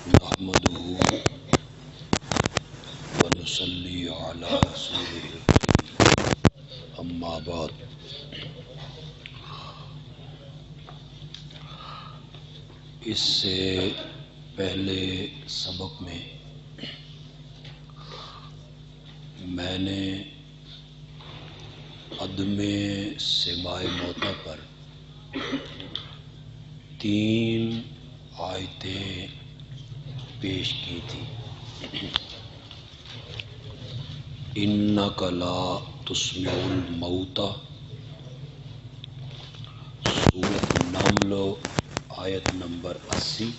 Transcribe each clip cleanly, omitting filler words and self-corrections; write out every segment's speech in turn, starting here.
نحمده ونصلي على رسوله الكريم اما بعد اس سے پہلے سبق میں نے عدم سماع موتی پر 3 آیتیں پیش کی تھی۔ اِنَّكَ لَا تُسْمِعُ الْمَوْتَى، سورۃ النمل آیت نمبر 80۔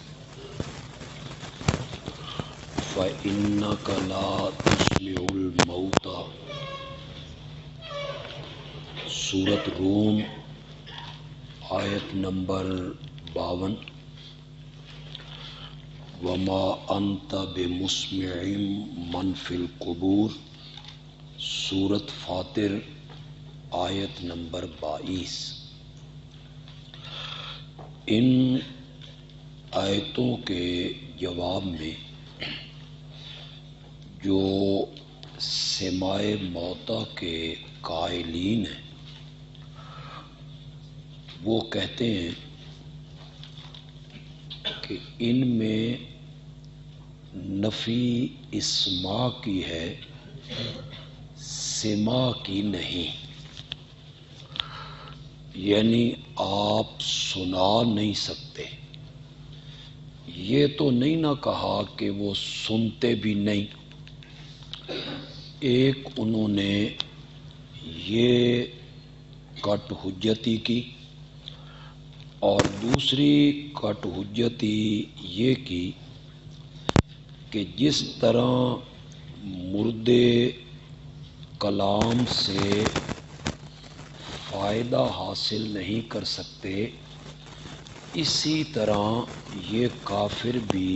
فَإِنَّكَ لَا تُسْمِعُ الْمَوْتَى، سورۃ روم آیت نمبر 52۔ وَمَا أَنْتَ بِمُسْمِعٍ مَّن فِي الْقُبُورِ، سورۃ فاطر آیت نمبر 22۔ ان آیتوں کے جواب میں جو سماع موتی کے قائلین ہیں وہ کہتے ہیں کہ ان میں نفی اسماع کی ہے، سماع کی نہیں، یعنی آپ سنا نہیں سکتے۔ یہ تو نہیں نہ کہا کہ وہ سنتے بھی نہیں۔ ایک انہوں نے یہ کٹ حجتی کی، اور دوسری کٹ حجتی یہ کی کہ جس طرح مردے کلام سے فائدہ حاصل نہیں کر سکتے، اسی طرح یہ کافر بھی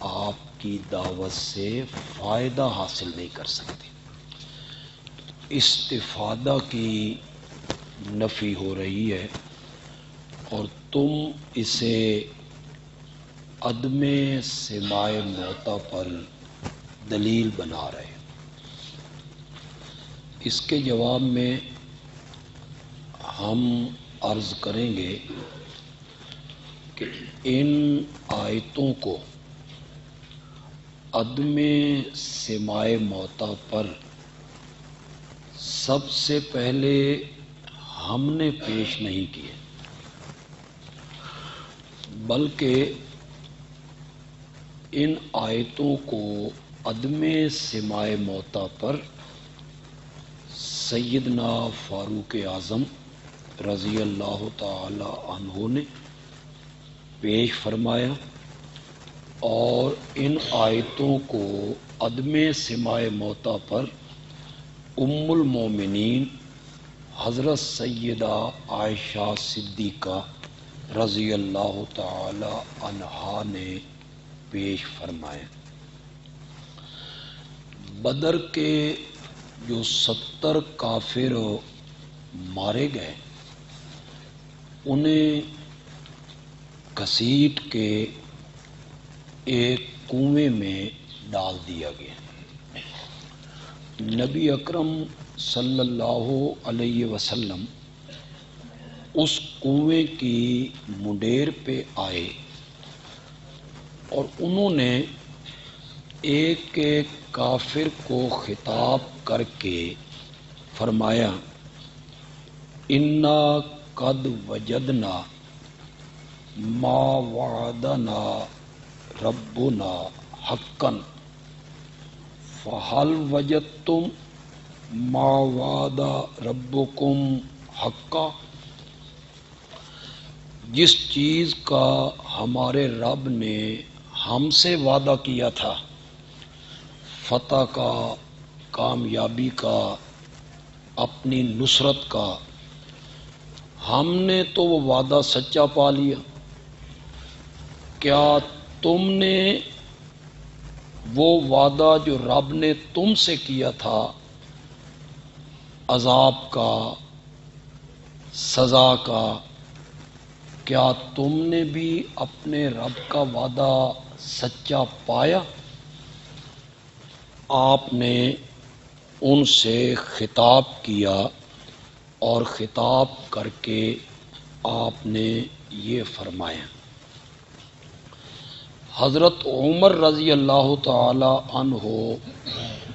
آپ کی دعوت سے فائدہ حاصل نہیں کر سکتے۔ استفادہ کی نفی ہو رہی ہے اور تم اسے عدم سماع موتی پر دلیل بنا رہے۔ اس کے جواب میں ہم عرض کریں گے کہ ان آیتوں کو عدم سماع موتی پر سب سے پہلے ہم نے پیش نہیں کیے، بلکہ ان آیتوں کو عدم سماع موتی پر سیدنا فاروق اعظم رضی اللہ تعالی عنہ نے پیش فرمایا، اور ان آیتوں کو عدم سماع موتی پر ام المومنین حضرت سیدہ عائشہ صدیقہ رضی اللہ تعالی عنہا نے پیش فرمایا۔ بدر کے جو 70 کافر مارے گئے انہیں گھسیٹ کے ایک کنویں میں ڈال دیا گیا۔ نبی اکرم صلی اللہ علیہ وسلم اس کنویں کی منڈیر پہ آئے اور انہوں نے ایک ایک کافر کو خطاب کر کے فرمایا، انا قد وجدنا ما وعدنا ربنا حقا فہل وجدتم ما وعد ربکم حقا۔ جس چیز کا ہمارے رب نے ہم سے وعدہ کیا تھا، فتح کا، کامیابی کا، اپنی نصرت کا، ہم نے تو وہ وعدہ سچا پا لیا، کیا تم نے وہ وعدہ جو رب نے تم سے کیا تھا عذاب کا، سزا کا، کیا تم نے بھی اپنے رب کا وعدہ سچا پایا، آپ نے ان سے خطاب کیا اور خطاب کر کے آپ نے یہ فرمایا۔ حضرت عمر رضی اللہ تعالی عنہ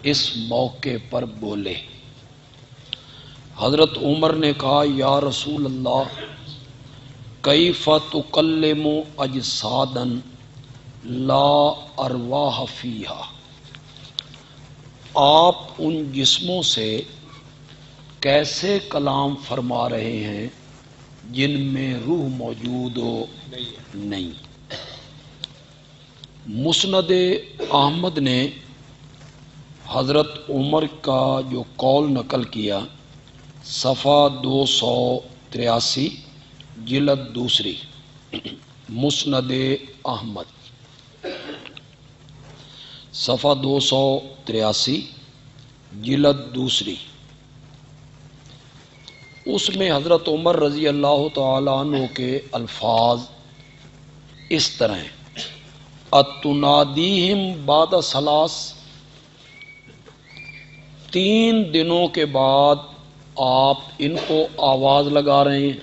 اس موقع پر بولے۔ حضرت عمر نے کہا یا رسول اللہ کیف تکلم اجسادا لا ارواح فیہا، آپ ان جسموں سے کیسے کلام فرما رہے ہیں جن میں روح موجود ہو نہیں۔ مسند احمد نے حضرت عمر کا جو قول نقل کیا صفحہ 283 جلد دوسری، مسند احمد صفحہ 283 جلد دوسری، اس میں حضرت عمر رضی اللہ تعالی عنہ کے الفاظ اس طرح ہیں، اتنادیہم بعد ثلاث، 3 دنوں کے بعد آپ ان کو آواز لگا رہے ہیں،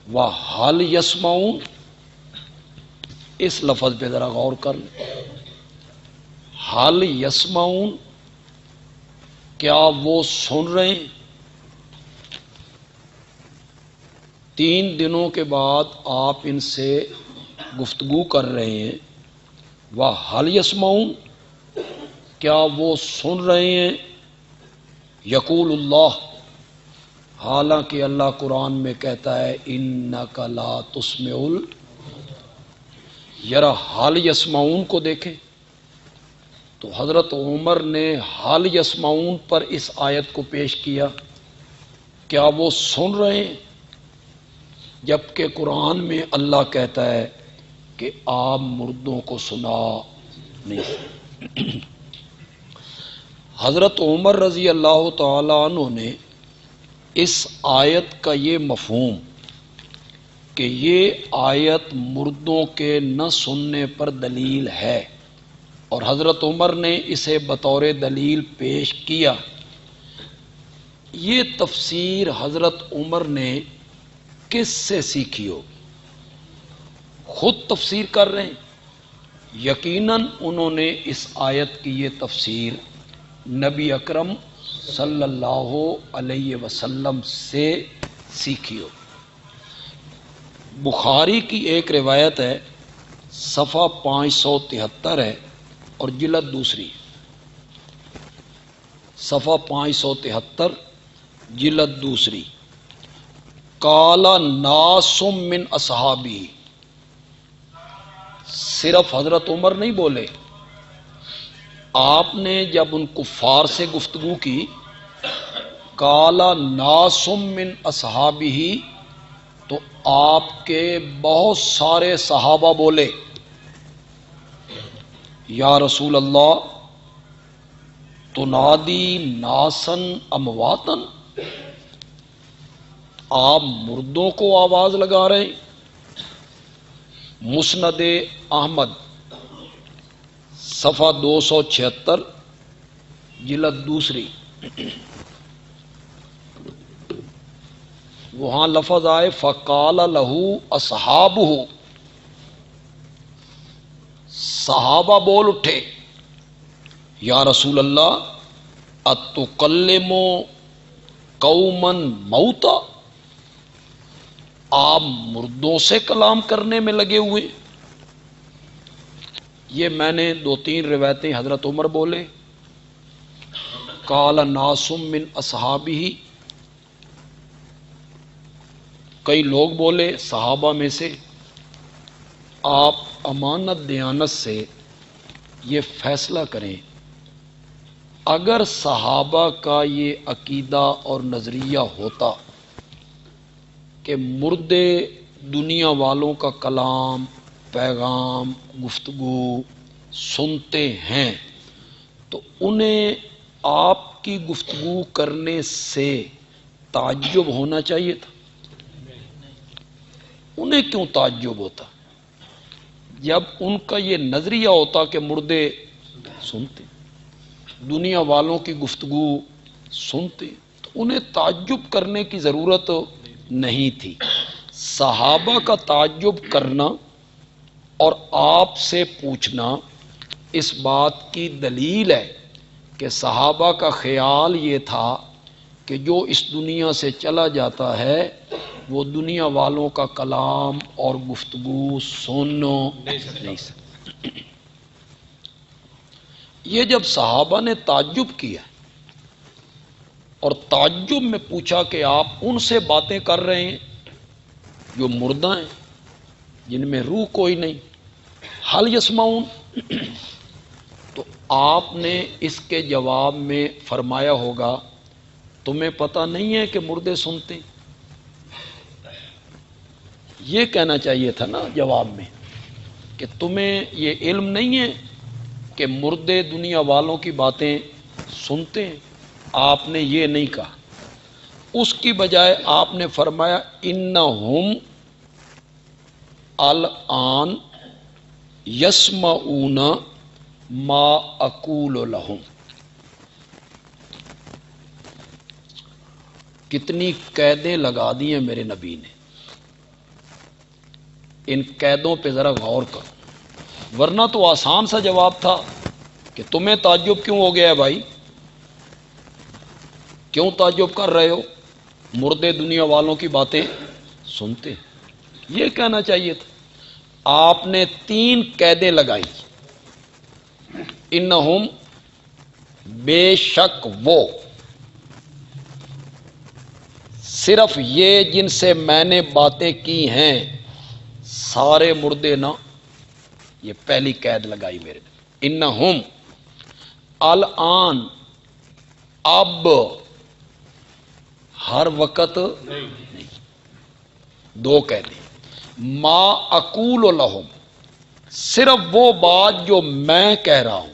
وَهَلْ يَسْمَعُونَ، اس لفظ پہ ذرا غور کر لیں، حل یسمعون، کیا وہ سن رہے ہیں؟ 3 دنوں کے بعد آپ ان سے گفتگو کر رہے ہیں، وَهَلْ يَسْمَعُونَ، کیا وہ سن رہے ہیں؟ یقول اللہ، حالانکہ اللہ قرآن میں کہتا ہے اِنَّكَ لَا تُسْمِعُ، ذرا حل یسمعون کو دیکھیں تو حضرت عمر نے حل یسمعون پر اس آیت کو پیش کیا، کیا وہ سن رہے ہیں؟ جبکہ قرآن میں اللہ کہتا ہے کہ آپ مردوں کو سنا نہیں۔ حضرت عمر رضی اللہ تعالی عنہ نے اس آیت کا یہ مفہوم کہ یہ آیت مردوں کے نہ سننے پر دلیل ہے، اور حضرت عمر نے اسے بطور دلیل پیش کیا، یہ تفسیر حضرت عمر نے کس سے سیکھی ہو؟ خود تفسیر کر رہے ہیں، یقیناً انہوں نے اس آیت کی یہ تفسیر نبی اکرم صلی اللہ علیہ وسلم سے سیکھی ہو۔ بخاری کی ایک روایت ہے، صفحہ 573 ہے اور جلد دوسری، صفحہ 573 جلد دوسری، قال ناس من اصحابہ، صرف حضرت عمر نہیں بولے، آپ نے جب ان کفار سے گفتگو کی قال ناس من اصحابہ، تو آپ کے بہت سارے صحابہ بولے یا رسول اللہ تنادی ناسن امواتن، آپ مردوں کو آواز لگا رہے ہیں۔ مسند احمد صفحہ 276 جلد دوسری، وہاں لفظ آئے فقال لہو اصحابہ، صحابہ بول اٹھے یا رسول اللہ اتکلم قوما موتا، آپ مردوں سے کلام کرنے میں لگے ہوئے۔ یہ میں نے 2-3 روایتیں حضرت عمر بولے، قال ناس من اصحابہ، کئی لوگ بولے صحابہ میں سے۔ آپ امانت دیانت سے یہ فیصلہ کریں، اگر صحابہ کا یہ عقیدہ اور نظریہ ہوتا کہ مردے دنیا والوں کا کلام، پیغام، گفتگو سنتے ہیں تو انہیں آپ کی گفتگو کرنے سے تعجب ہونا چاہیے تھا، انہیں کیوں تعجب ہوتا؟ جب ان کا یہ نظریہ ہوتا کہ مردے سنتے، دنیا والوں کی گفتگو سنتے، تو انہیں تعجب کرنے کی ضرورت نہیں تھی۔ صحابہ کا تعجب کرنا اور آپ سے پوچھنا اس بات کی دلیل ہے کہ صحابہ کا خیال یہ تھا کہ جو اس دنیا سے چلا جاتا ہے وہ دنیا والوں کا کلام اور گفتگو سن نہیں سکتا۔ یہ جب صحابہ نے تعجب کیا اور تعجب میں پوچھا کہ آپ ان سے باتیں کر رہے ہیں جو مردہ ہیں، جن میں روح کوئی نہیں، حل یسمعون، تو آپ نے اس کے جواب میں فرمایا ہوگا تمہیں پتہ نہیں ہے کہ مردے سنتے؟ یہ کہنا چاہیے تھا نا جواب میں کہ تمہیں یہ علم نہیں ہے کہ مردے دنیا والوں کی باتیں سنتے ہیں؟ آپ نے یہ نہیں کہا، اس کی بجائے آپ نے فرمایا انہم الآن یسمعون ما اقول لہم۔ کتنی قیدیں لگا دی ہیں میرے نبی نے، ان قیدوں پہ ذرا غور کرو، ورنہ تو آسان سا جواب تھا کہ تمہیں تعجب کیوں ہو گیا ہے بھائی، کیوں تعجب کر رہے ہو، مردے دنیا والوں کی باتیں سنتے، یہ کہنا چاہیے تھا۔ آپ نے 3 قیدیں لگائی، انہم، بے شک وہ، صرف یہ جن سے میں نے باتیں کی ہیں سارے مردے نہ، یہ پہلی قید لگائی میرے، انہم الآن، اب، ہر وقت نہیں، 2 قیدیں، ما اقول لہم، صرف وہ بات جو میں کہہ رہا ہوں،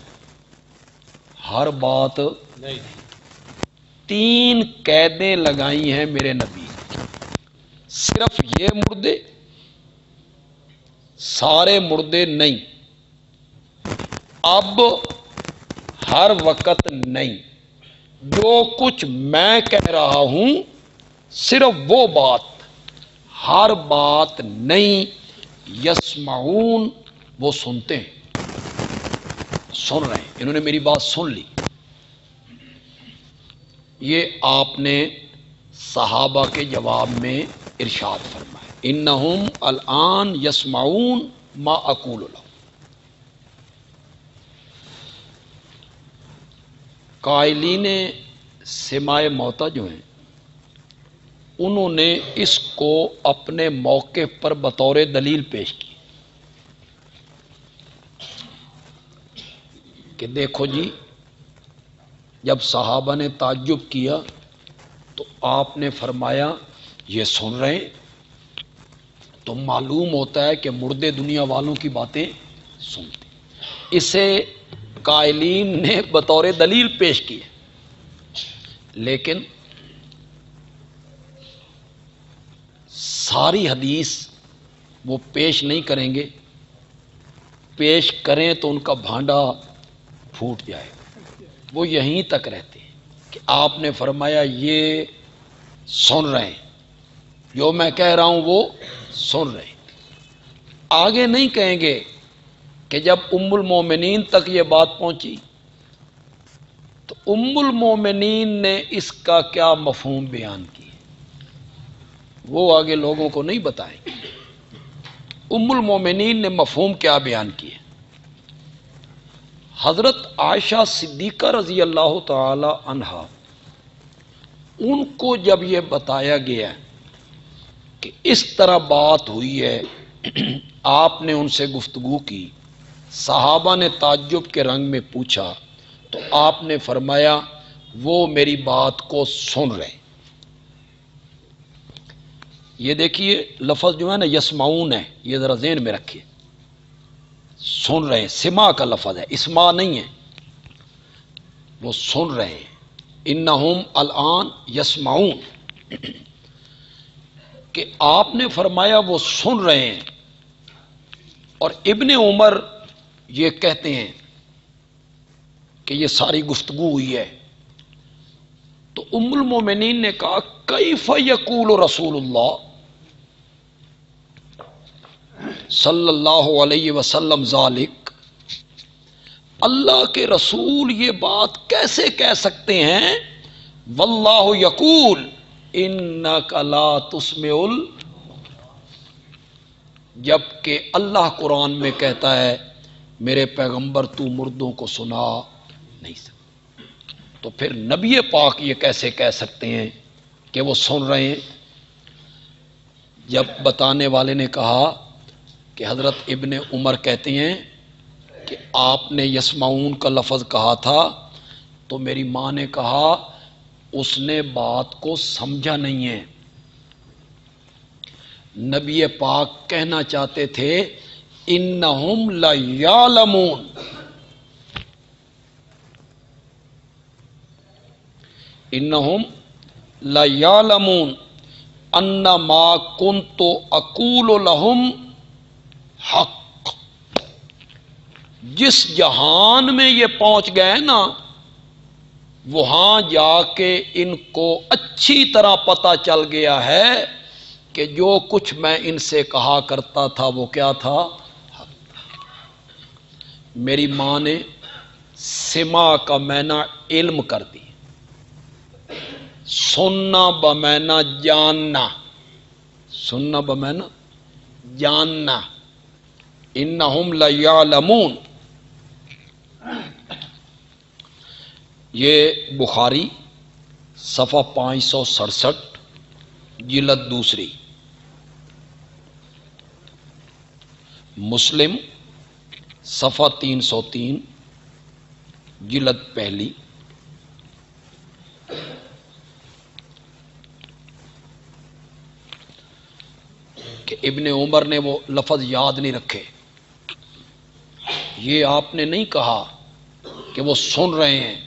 ہر بات نہیں۔ 3 قیدیں لگائی ہیں میرے نبی، صرف یہ مردے، سارے مردے نہیں، اب، ہر وقت نہیں، جو کچھ میں کہہ رہا ہوں صرف وہ بات، ہر بات نہیں، یسمعون، وہ سنتے ہیں، سن رہے ہیں، انہوں نے میری بات سن لی۔ یہ آپ نے صحابہ کے جواب میں ارشاد فرمایا، انہم الآن یسمعون ما اقول لہم۔ قائلین سماع موتیٰ جو ہیں، انہوں نے اس کو اپنے موقف پر بطور دلیل پیش کی کہ دیکھو جی، جب صحابہ نے تعجب کیا تو آپ نے فرمایا یہ سن رہے ہیں، تو معلوم ہوتا ہے کہ مردے دنیا والوں کی باتیں سنتے، اسے قائلین نے بطور دلیل پیش کی، لیکن ساری حدیث وہ پیش نہیں کریں گے، پیش کریں تو ان کا بھانڈا پھوٹ جائے گا، وہ یہیں تک رہتے ہیں کہ آپ نے فرمایا یہ سن رہے ہیں، جو میں کہہ رہا ہوں وہ سن رہے ہیں، آگے نہیں کہیں گے کہ جب ام المومنین تک یہ بات پہنچی تو ام المومنین نے اس کا کیا مفہوم بیان کیا، وہ آگے لوگوں کو نہیں بتائیں گے، ام المومنین نے مفہوم کیا بیان کیا۔ حضرت عائشہ صدیقہ رضی اللہ تعالی عنہا، ان کو جب یہ بتایا گیا کہ اس طرح بات ہوئی ہے، آپ نے ان سے گفتگو کی، صحابہ نے تعجب کے رنگ میں پوچھا، تو آپ نے فرمایا وہ میری بات کو سن رہے ہیں۔ یہ دیکھیے لفظ جو ہے نا یسمعون ہے، یہ ذرا ذہن میں رکھیے، سن رہے ہیں، سماع کا لفظ ہے، اسماع نہیں ہے، وہ سن رہے ہیں، انہم الآن یسمعون، کہ آپ نے فرمایا وہ سن رہے ہیں، اور ابن عمر یہ کہتے ہیں کہ یہ ساری گفتگو ہوئی ہے تو ام المومنین نے کہا کیف یقول رسول اللہ صلی اللہ علیہ وسلم ذالک، اللہ کے رسول یہ بات کیسے کہہ سکتے ہیں، واللہ یقول انک لا تسمع، جبکہ اللہ قرآن میں کہتا ہے میرے پیغمبر تو مردوں کو سنا نہیں سکتا، تو پھر نبی پاک یہ کیسے کہہ سکتے ہیں کہ وہ سن رہے ہیں؟ جب بتانے والے نے کہا کہ حضرت ابن عمر کہتے ہیں کہ آپ نے یسمعون کا لفظ کہا تھا تو میری ماں نے کہا اس نے بات کو سمجھا نہیں ہے، نبی پاک کہنا چاہتے تھے انہم لیعلمون، انہم لیعلمون ان ما کنت اقول لہم حق، جس جہان میں یہ پہنچ گئے نا وہاں جا کے ان کو اچھی طرح پتہ چل گیا ہے کہ جو کچھ میں ان سے کہا کرتا تھا وہ کیا تھا، حق تھا۔ میری ماں نے سما کا معنی علم کر دی، سننا بمعنی جاننا، سننا بمعنی جاننا، انہم لیعلمون۔ یہ بخاری صفحہ 567 جلد دوسری، مسلم صفحہ 303 جلد پہلی، کہ ابن عمر نے وہ لفظ یاد نہیں رکھے، یہ آپ نے نہیں کہا کہ وہ سن رہے ہیں،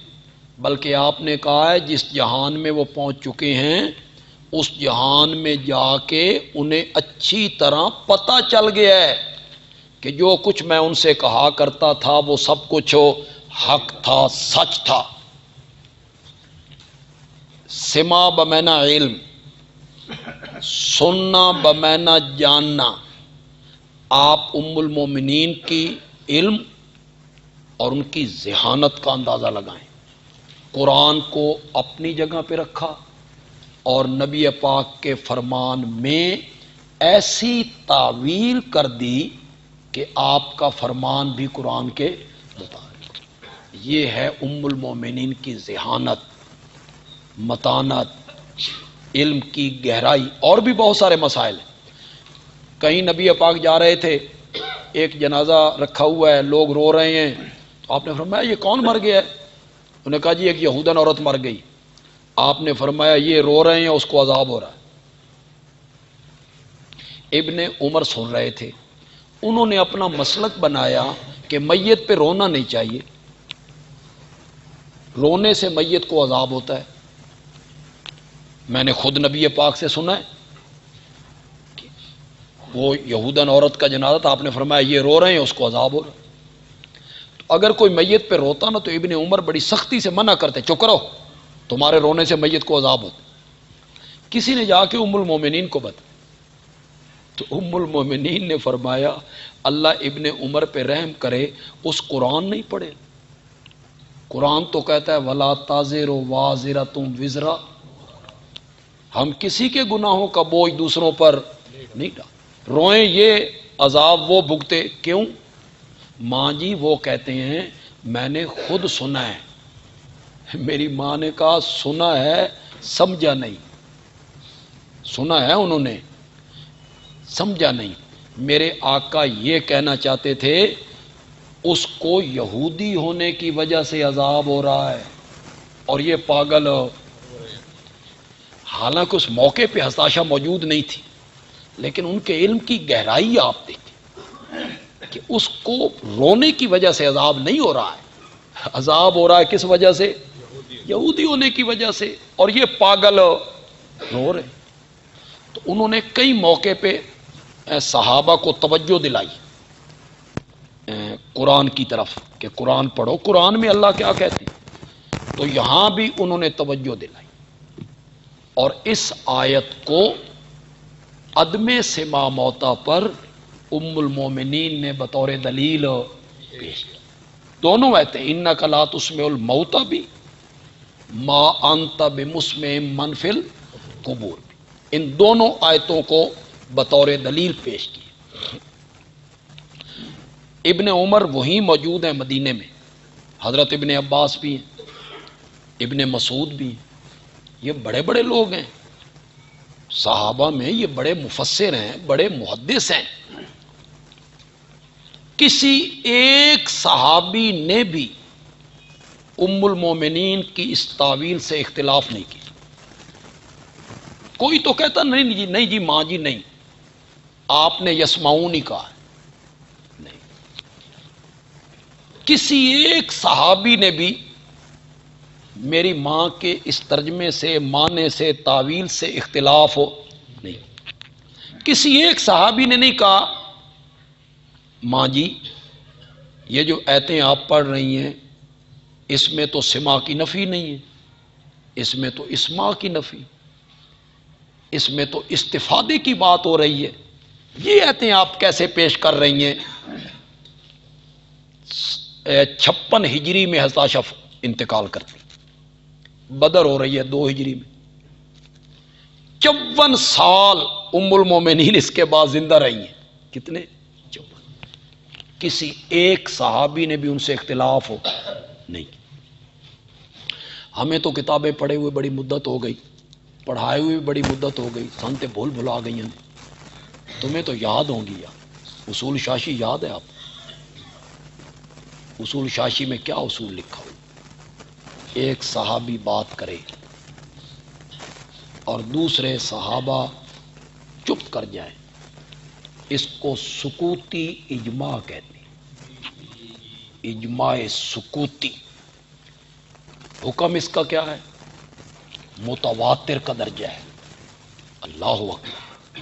بلکہ آپ نے کہا ہے جس جہان میں وہ پہنچ چکے ہیں اس جہان میں جا کے انہیں اچھی طرح پتہ چل گیا ہے کہ جو کچھ میں ان سے کہا کرتا تھا وہ سب کچھ حق تھا، سچ تھا۔ سما بمعنی علم، سننا بمعنی جاننا۔ آپ ام المومنین کی علم اور ان کی ذہانت کا اندازہ لگائیں، قرآن کو اپنی جگہ پہ رکھا اور نبی پاک کے فرمان میں ایسی تعویل کر دی کہ آپ کا فرمان بھی قرآن کے مطابق۔ یہ ہے ام المومنین کی ذہانت، متانت، علم کی گہرائی۔ اور بھی بہت سارے مسائل ہیں۔ کہیں نبی پاک جا رہے تھے، ایک جنازہ رکھا ہوا ہے، لوگ رو رہے ہیں، تو آپ نے فرمایا یہ کون مر گیا ہے؟ انہوں نے کہا جی ایک یہودن عورت مر گئی۔ آپ نے فرمایا یہ رو رہے ہیں اس کو عذاب ہو رہا ہے۔ ابن عمر سن رہے تھے، انہوں نے اپنا مسلک بنایا کہ میت پہ رونا نہیں چاہیے، رونے سے میت کو عذاب ہوتا ہے۔ میں نے خود نبی پاک سے سنا ہے کہ وہ یہودن عورت کا جنازہ تھا، آپ نے فرمایا یہ رو رہے ہیں اس کو عذاب ہو رہا ہے۔ تو اگر کوئی میت پہ روتا نا تو ابن عمر بڑی سختی سے منع کرتے، چپ رہو، تمہارے رونے سے میت کو عذاب ہوتا۔ کسی نے جا کے ام المومنین کو بتا تو ام المومنین نے فرمایا اللہ ابن عمر پہ رحم کرے، اس قرآن نہیں پڑھے؟ قرآن تو کہتا ہے وَلَا تَزِرُ وَازِرَةٌ وِزْرَ، ہم کسی کے گناہوں کا بوجھ دوسروں پر نہیں ڈال، روئیں یہ عذاب وہ بھگتے کیوں؟ ماں جی وہ کہتے ہیں میں نے خود سنا ہے۔ میری ماں نے کہا سنا ہے سمجھا نہیں، سنا ہے انہوں نے سمجھا نہیں۔ میرے آقا یہ کہنا چاہتے تھے اس کو یہودی ہونے کی وجہ سے عذاب ہو رہا ہے اور یہ پاگل، حالانکہ اس موقع پہ حتاشہ موجود نہیں تھی، لیکن ان کے علم کی گہرائی آپ دیکھیں کہ اس کو رونے کی وجہ سے عذاب نہیں ہو رہا ہے، عذاب ہو رہا ہے کس وجہ سے؟ یہودی ہونے کی وجہ سے، اور یہ پاگل رو رہے۔ تو انہوں نے کئی موقع پہ صحابہ کو توجہ دلائی قرآن کی طرف کہ قرآن پڑھو، قرآن میں اللہ کیا کہتے ہیں، تو یہاں بھی انہوں نے توجہ دلائی اور اس آیت کو عدم سماع موتا پر ام المومنین نے بطور دلیل پیش کی۔ دونوں آیتیں انک لا تسمع الموتى بھی، ما انت بمسمع من فی القبور بھی، ان دونوں آیتوں کو بطور دلیل پیش کی۔ ابن عمر وہیں موجود ہیں مدینے میں، حضرت ابن عباس بھی ہیں، ابن مسعود بھی ہیں، یہ بڑے بڑے لوگ ہیں صحابہ میں، یہ بڑے مفسر ہیں، بڑے محدث ہیں۔ کسی ایک صحابی نے بھی ام المومنین کی اس تعویل سے اختلاف نہیں کیا۔ کوئی تو کہتا نہیں جی ماں جی نہیں، آپ نے یسمعون ہی کہا ہے، نہیں۔ کسی ایک صحابی نے بھی میری ماں کے اس ترجمے سے، معنی سے، تعویل سے اختلاف ہو نہیں۔ کسی ایک صحابی نے نہیں کہا ماں جی یہ جو آیتیں آپ پڑھ رہی ہیں اس میں تو سماع کی نفی نہیں ہے، اس میں تو اسماع کی نفی، اس میں تو استفادے کی بات ہو رہی ہے، یہ آیتیں آپ کیسے پیش کر رہی ہیں؟ 56 ہجری میں حضرت عائشہ انتقال کرتی، بدر ہو رہی ہے 2 ہجری میں، 54 سال ام المومنین اس کے بعد زندہ رہی ہیں۔ کتنے؟ 54۔ کسی ایک صحابی نے بھی ان سے اختلاف ہو نہیں۔ ہمیں تو کتابیں پڑھے ہوئے بڑی مدت ہو گئی، پڑھائے ہوئے بڑی مدت ہو گئی، سنتیں بھلا گئی ہیں، تمہیں تو یاد ہوں گی یار، اصول شاشی یاد ہے آپ؟ اصول شاشی میں کیا اصول لکھا ہو؟ ایک صحابی بات کرے اور دوسرے صحابہ چپ کر جائیں، اس کو سکوتی اجماع کہتے ہیں، اجماع سکوتی۔ حکم اس کا کیا ہے؟ متواتر کا درجہ ہے۔ اللہ اکبر،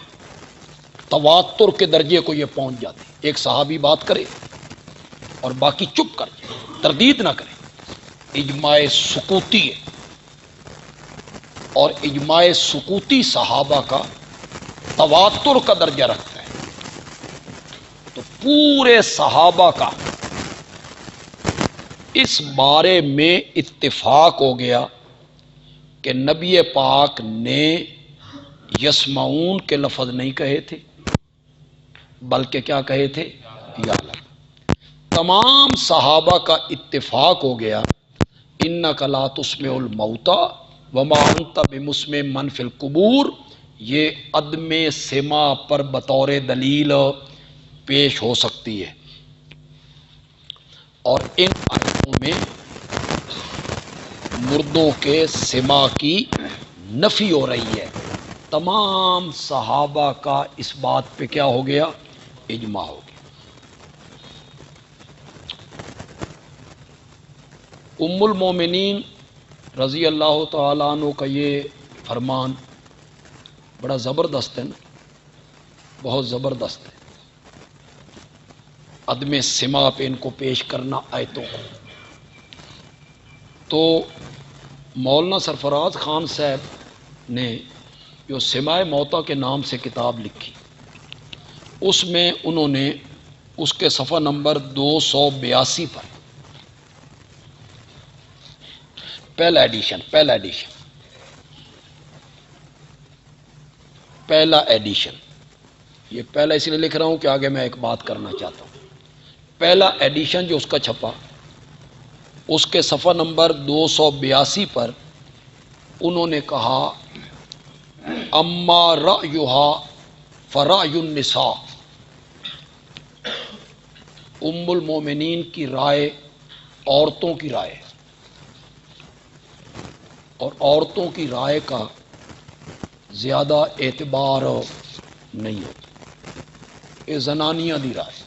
تواتر کے درجے کو یہ پہنچ جاتے ہیں۔ ایک صحابی بات کرے اور باقی چپ کر جائے، تردید نہ کرے، اجماع سکوتی ہے۔ اور اجماع سکوتی صحابہ کا تواتر کا درجہ رکھتا ہے، تو پورے صحابہ کا اس بارے میں اتفاق ہو گیا کہ نبی پاک نے یسمعون کے لفظ نہیں کہے تھے، بلکہ کیا کہے تھے؟ یا اللہ۔ تمام صحابہ کا اتفاق ہو گیا انک لا تسمع الموتى وما انت بمسمع من فی القبور، یہ عدم سماع پر بطور دلیل پیش ہو سکتی ہے۔ اور ان آیتوں میں مردوں کے سماع کی نفی ہو رہی ہے۔ تمام صحابہ کا اس بات پہ کیا ہو گیا؟ اجماع ہو گیا۔ ام المومنین رضی اللہ تعالیٰ عنہ کا یہ فرمان بڑا زبردست ہے نا، بہت زبردست ہے، عدم سماع پہ ان کو پیش کرنا آیتوں کو۔ تو مولانا سرفراز خان صاحب نے جو سماع موتا کے نام سے کتاب لکھی، اس میں انہوں نے اس کے صفحہ نمبر 282 پر پہلا ایڈیشن، یہ پہلا اس لیے لکھ رہا ہوں کہ آگے میں ایک بات کرنا چاہتا ہوں۔ پہلا ایڈیشن جو اس کا چھپا، اس کے صفحہ نمبر 282 پر انہوں نے کہا اما رأیہا فرأی النساء، ام المومنین کی رائے عورتوں کی رائے، اور عورتوں کی رائے کا زیادہ اعتبار نہیں ہوتا، یہ زنانیہ دی رائے۔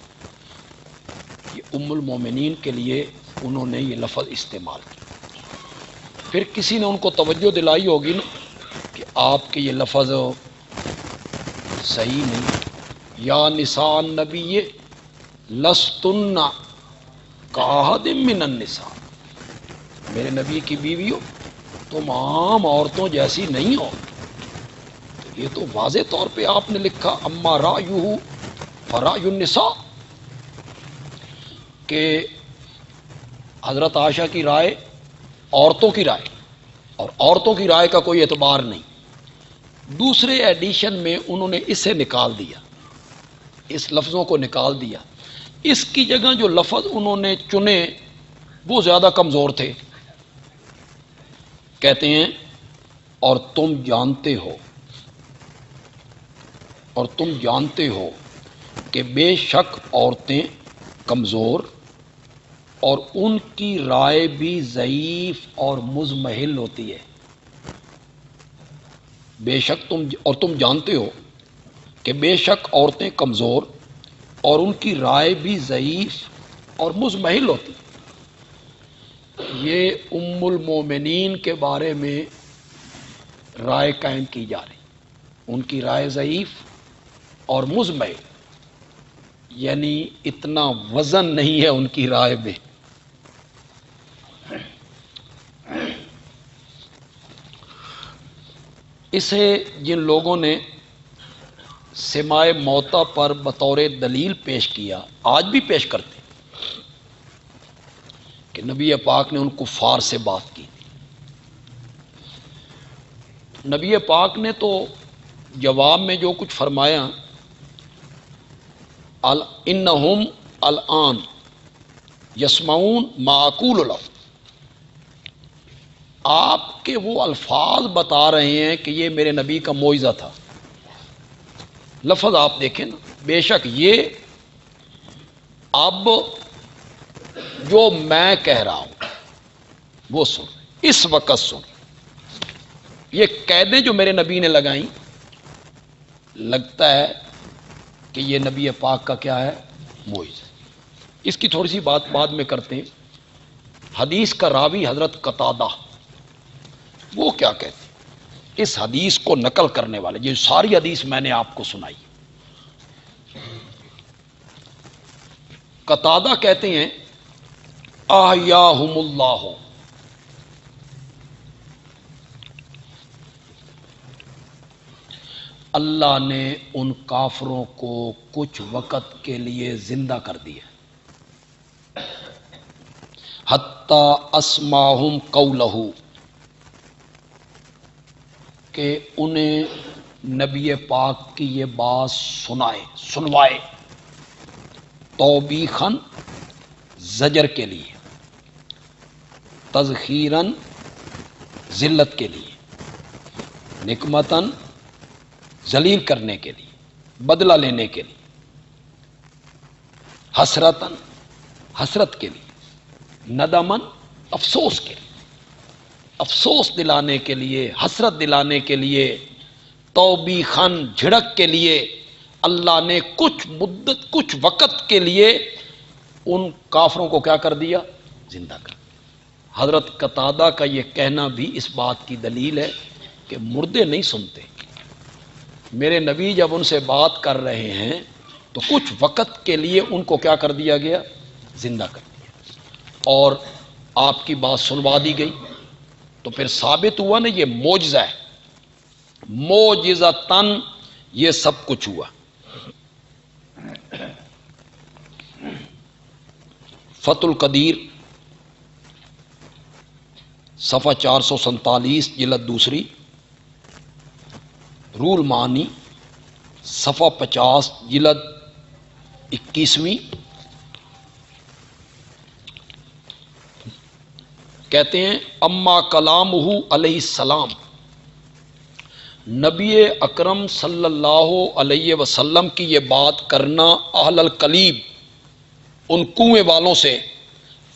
یہ ام المومنین کے لیے انہوں نے یہ لفظ استعمال کیا۔ پھر کسی نے ان کو توجہ دلائی ہوگی نا کہ آپ کے یہ لفظ صحیح نہیں، یا نساء النبی لستن کاحد من النساء، میرے نبی کی بیویوں تم عام عورتوں جیسی نہیں ہو. تو یہ تو واضح طور پہ آپ نے لکھا اما رایہ فرای النساء، کہ حضرت عائشہ کی رائے عورتوں کی رائے، اور عورتوں کی رائے کا کوئی اعتبار نہیں. دوسرے ایڈیشن میں انہوں نے اسے نکال دیا، اس لفظوں کو نکال دیا. اس کی جگہ جو لفظ انہوں نے چنے وہ زیادہ کمزور تھے. کہتے ہیں اور تم جانتے ہو کہ بے شک عورتیں کمزور اور ان کی رائے بھی ضعیف اور مضمحل ہوتی ہے. تم جانتے ہو کہ بے شک عورتیں کمزور اور ان کی رائے بھی ضعیف اور مضمحل ہوتی ہے. یہ ام المومنین کے بارے میں رائے قائم کی جا رہی، ان کی رائے ضعیف اور مضمحل، یعنی اتنا وزن نہیں ہے ان کی رائے میں. اسے جن لوگوں نے سماع موتا پر بطور دلیل پیش کیا، آج بھی پیش کرتے کہ نبی پاک نے ان کفار سے بات کی. نبی پاک نے تو جواب میں جو کچھ فرمایا، انہم الان یسمعون ما اقول لهم، آپ کے وہ الفاظ بتا رہے ہیں کہ یہ میرے نبی کا معجزہ تھا. لفظ آپ دیکھیں نا، بے شک یہ اب جو میں کہہ رہا ہوں وہ سن، اس وقت سن. یہ قیدیں جو میرے نبی نے لگائیں، لگتا ہے کہ یہ نبی پاک کا کیا ہے، معجزہ. اس کی تھوڑی سی بات بعد میں کرتے ہیں. حدیث کا راوی حضرت قتادہ وہ کیا کہتے ہیں، اس حدیث کو نقل کرنے والے، یہ ساری حدیث میں نے آپ کو سنائی. قتادہ کہتے ہیں احیاہم اللہ، اللہ نے ان کافروں کو کچھ وقت کے لیے زندہ کر دیا. حتی اسمعہم قولہ، کہ انہیں نبی پاک کی یہ بات سنوائے، توبیخاً زجر کے لیے، تذخیراً ذلت کے لیے، نکمتاً ذلیل کرنے کے لیے، بدلہ لینے کے لیے، حسرتاً حسرت کے لیے، ندماً افسوس کے لیے، افسوس دلانے کے لیے، حسرت دلانے کے لیے، توبیخاً جھڑک کے لیے اللہ نے کچھ مدت، کچھ وقت کے لیے ان کافروں کو کیا کر دیا، زندہ کر دیا. حضرت قتادہ کا یہ کہنا بھی اس بات کی دلیل ہے کہ مردے نہیں سنتے. میرے نبی جب ان سے بات کر رہے ہیں تو کچھ وقت کے لیے ان کو کیا کر دیا گیا، زندہ کر دیا، اور آپ کی بات سنوا دی گئی. تو پھر ثابت ہوا نا یہ معجزہ ہے، معجزتاً یہ سب کچھ ہوا. فتح القدیر صفحہ 447 جلد دوسری، روح المعانی صفحہ 50 جلد 21ویں. کہتے ہیں اما کلامہ علیہ السلام، نبی اکرم صلی اللہ علیہ وسلم کی یہ بات کرنا اہل القلیب، ان کنویں والوں سے،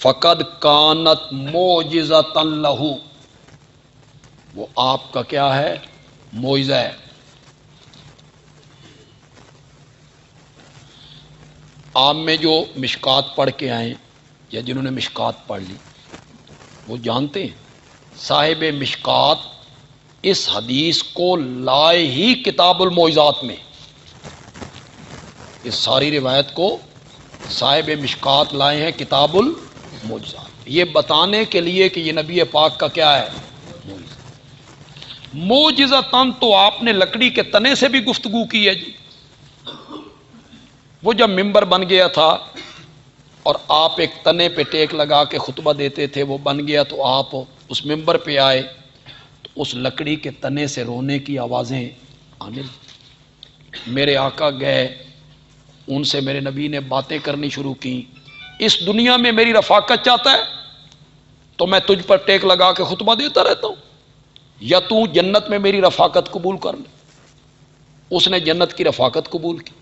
فقد کانت معجزۃ لہ، وہ آپ کا کیا ہے، معجزہ ہے. آپ میں جو مشکات پڑھ کے آئیں یا جنہوں نے مشکات پڑھ لی وہ جانتے ہیں صاحب مشکات اس حدیث کو لائے ہی کتاب المعجزات میں، اس ساری روایت کو صاحب مشکات لائے ہیں کتاب المعجزات، یہ بتانے کے لیے کہ یہ نبی پاک کا کیا ہے، معجزتاً۔ تو آپ نے لکڑی کے تنے سے بھی گفتگو کی ہے جی۔ وہ جب ممبر بن گیا تھا اور آپ ایک تنے پہ ٹیک لگا کے خطبہ دیتے تھے، وہ بن گیا تو آپ اس ممبر پہ آئے تو اس لکڑی کے تنے سے رونے کی آوازیں آنے لگیں۔ میرے آقا گئے، ان سے میرے نبی نے باتیں کرنی شروع کی، اس دنیا میں میری رفاقت چاہتا ہے تو میں تجھ پر ٹیک لگا کے خطبہ دیتا رہتا ہوں، یا تو جنت میں میری رفاقت قبول کر لے۔ اس نے جنت کی رفاقت قبول کی،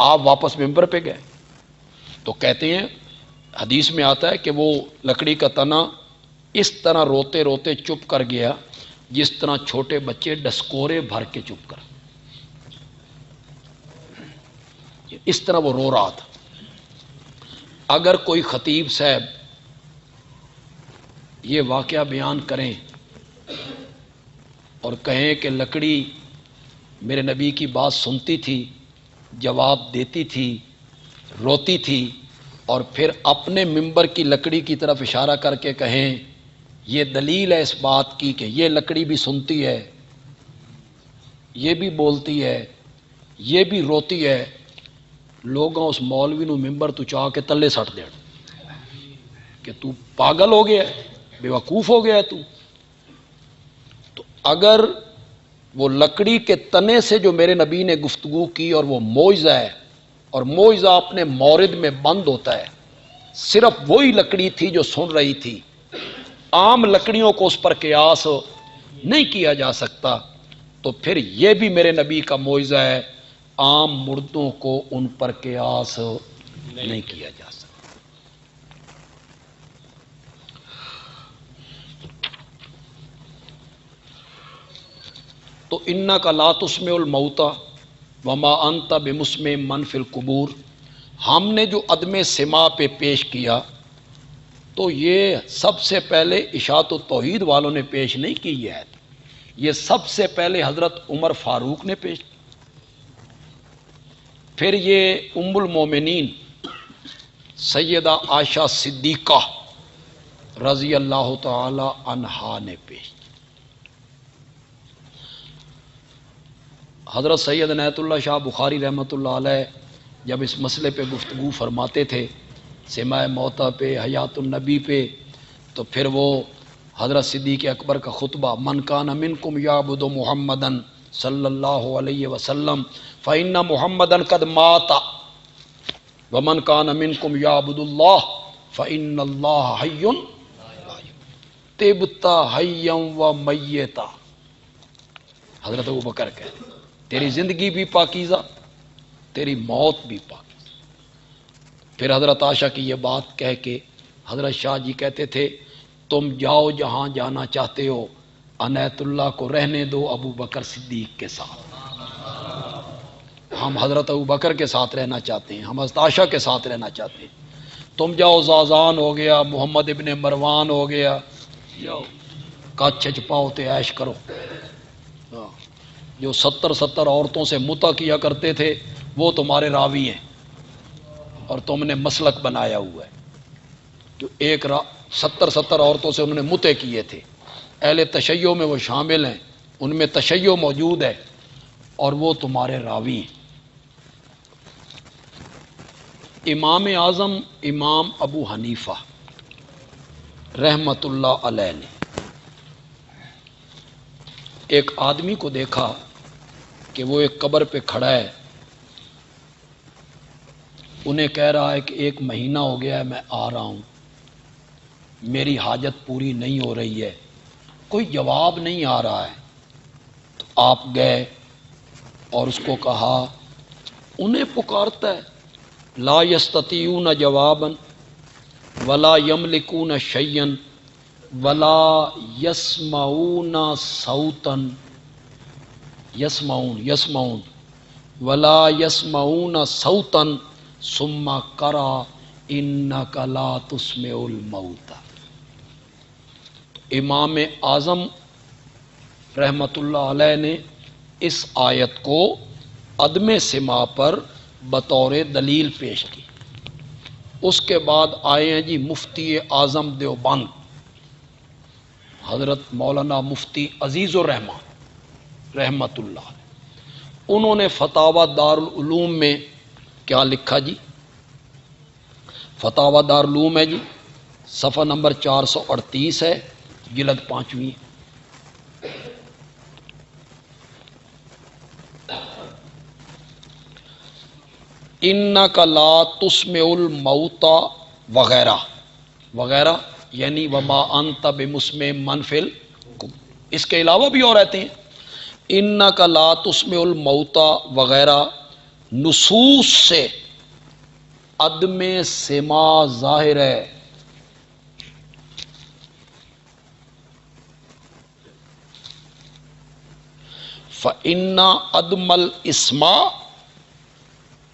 آپ واپس ممبر پہ گئے تو کہتے ہیں، حدیث میں آتا ہے کہ وہ لکڑی کا تنا اس طرح روتے روتے چپ کر گیا جس طرح چھوٹے بچے ڈسکورے بھر کے چپ کر، اس طرح وہ رو رہا تھا۔ اگر کوئی خطیب صاحب یہ واقعہ بیان کریں اور کہیں کہ لکڑی میرے نبی کی بات سنتی تھی، جواب دیتی تھی، روتی تھی، اور پھر اپنے ممبر کی لکڑی کی طرف اشارہ کر کے کہیں یہ دلیل ہے اس بات کی کہ یہ لکڑی بھی سنتی ہے، یہ بھی بولتی ہے، یہ بھی روتی ہے، لوگوں اس مولوی نو ممبر تو چاہ کے تلے سٹ دین کہ تو پاگل ہو گیا ہے، بے وقوف ہو گیا ہے تو اگر وہ لکڑی کے تنے سے جو میرے نبی نے گفتگو کی اور وہ معجزہ ہے، اور معجزہ اپنے مورد میں بند ہوتا ہے، صرف وہی لکڑی تھی جو سن رہی تھی، عام لکڑیوں کو اس پر قیاس نہیں کیا جا سکتا، تو پھر یہ بھی میرے نبی کا معجزہ ہے، عام مردوں کو ان پر قیاس نہیں کیا جا سکتا۔ تو انک لا تسمع الموتى وما انت بمسمع من فی القبور، ہم نے جو عدم سماع پہ پیش کیا تو یہ سب سے پہلے اشاعت و توحید والوں نے پیش نہیں کی ہے، یہ سب سے پہلے حضرت عمر فاروق نے پیش کی، پھر یہ ام المومنین سیدہ عائشہ صدیقہ رضی اللہ تعالی عنہا نے پیش کی۔ حضرت سید عنایت اللہ شاہ بخاری رحمۃ اللہ علیہ جب اس مسئلے پہ گفتگو فرماتے تھے، سماع موتیٰ پہ، حیات النبی پہ، تو پھر وہ حضرت صدیق اکبر کا خطبہ من کان منکم یعبد محمدا صلی اللہ علیہ وسلم فإن محمدا قد مات ومن کان منکم یعبد اللہ فإن اللہ حی طبت حیا و میتا۔ حضرت ابوبکر کہتے تیری زندگی بھی پاکیزہ، تیری موت بھی پاکیزہ۔ پھر حضرت عائشہ کی یہ بات کہہ کے حضرت شاہ جی کہتے تھے تم جاؤ جہاں جانا چاہتے ہو، عنایت اللہ کو رہنے دو ابو بکر صدیق کے ساتھ، ہم حضرت ابو بکر کے ساتھ رہنا چاہتے ہیں، ہم حضرت عائشہ کے ساتھ رہنا چاہتے ہیں۔ تم جاؤ، زازان ہو گیا، محمد ابن مروان ہو گیا، جاؤ کچھ چھپاؤ تے عیش کرو۔ جو 70 عورتوں سے متع کیا کرتے تھے وہ تمہارے راوی ہیں، اور تم نے مسلک بنایا ہوا ہے۔ جو 70 عورتوں سے انہوں نے متع کیے تھے، اہل تشیع میں وہ شامل ہیں، ان میں تشیع موجود ہے، اور وہ تمہارے راوی ہیں۔ امام اعظم امام ابو حنیفہ رحمت اللہ علیہ نے ایک آدمی کو دیکھا کہ وہ ایک قبر پہ کھڑا ہے، انہیں کہہ رہا ہے کہ 1 مہینہ ہو گیا ہے میں آ رہا ہوں، میری حاجت پوری نہیں ہو رہی ہے، کوئی جواب نہیں آ رہا ہے۔ تو آپ گئے اور اس کو کہا، انہیں پکارتا ہے، لا یستطیعون جوابا ولا یملکون شیئا ولا یسمعون صوتا، یسمعون ولا یسمعون صوتا ثم قرأ انک لا تسمع الموتى۔ امام اعظم رحمت اللہ علیہ نے اس آیت کو عدم سماع پر بطور دلیل پیش کی۔ اس کے بعد آئے ہیں جی مفتی اعظم دیوبند حضرت مولانا مفتی عزیز الرحمان رحمت اللہ، انہوں نے فتاوی دارالعلوم میں کیا لکھا جی؟ فتاوی دارالعلوم ہے جی، صفحہ نمبر 438 ہے، جلد 5ویں۔ انک لا تسمع الموتى وغیرہ وغیرہ، یعنی وما انت بمسمع من فی القبور، اس کے علاوہ بھی اور آتے ہیں۔ انک لا تسمع الموتى وغیرہ نصوص سے عدم سماع ظاہر ہے۔ فإن عدم الاسماع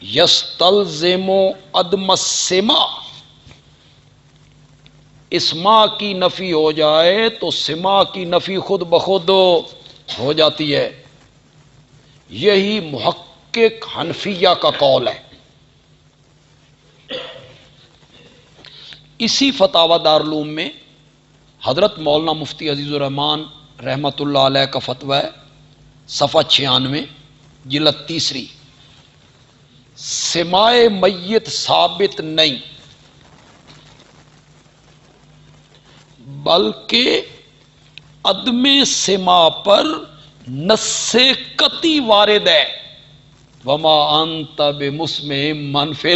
یستلزم عدم السماع، اسماع کی نفی ہو جائے تو سماع کی نفی خود بخود ہو جاتی ہے۔ یہی محقق حنفیہ کا قول ہے۔ اسی فتاوی دارالعلوم میں حضرت مولانا مفتی عزیز الرحمان رحمت اللہ علیہ کا فتویٰ ہے، صفحہ 96 جلد 3، سماع میت ثابت نہیں بلکہ عدم سماع پر نص قطعی وارد ہے۔ وما انت بمسمع من فی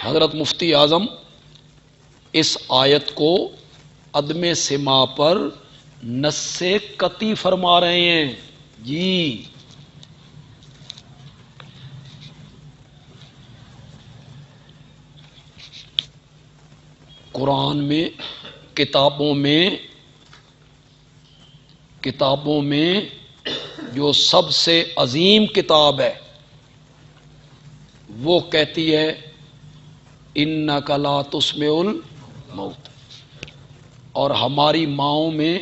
حضرت مفتی اعظم اس آیت کو عدم سماع پر نص قطعی فرما رہے ہیں جی۔ قرآن میں کتابوں میں جو سب سے عظیم کتاب ہے وہ کہتی ہے انک لا تسمع الموت، اور ہماری ماؤں میں،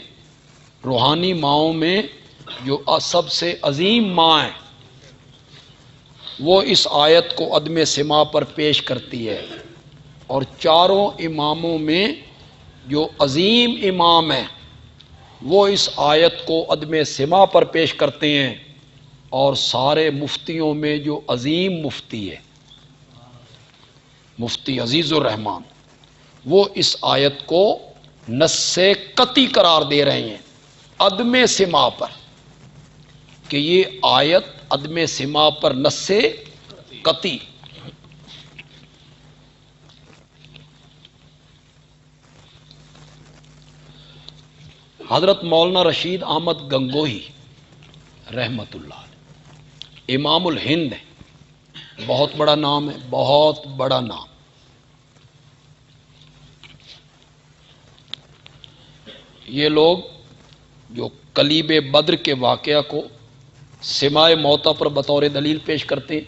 روحانی ماؤں میں جو سب سے عظیم ماں ہے وہ اس آیت کو عدم سماع پر پیش کرتی ہے، اور چاروں اماموں میں جو عظیم امام ہیں وہ اس آیت کو عدم سماع پر پیش کرتے ہیں، اور سارے مفتیوں میں جو عظیم مفتی ہے مفتی عزیز الرحمان، وہ اس آیت کو نص قطعی قرار دے رہے ہیں عدم سماع پر، کہ یہ آیت عدم سماع پر نص قطعی۔ حضرت مولانا رشید احمد گنگوہی رحمت اللہ علیہ امام الہند ہے، بہت بڑا نام ہے، بہت بڑا نام۔ یہ لوگ جو کلیب بدر کے واقعہ کو سماع موتیٰ پر بطور دلیل پیش کرتے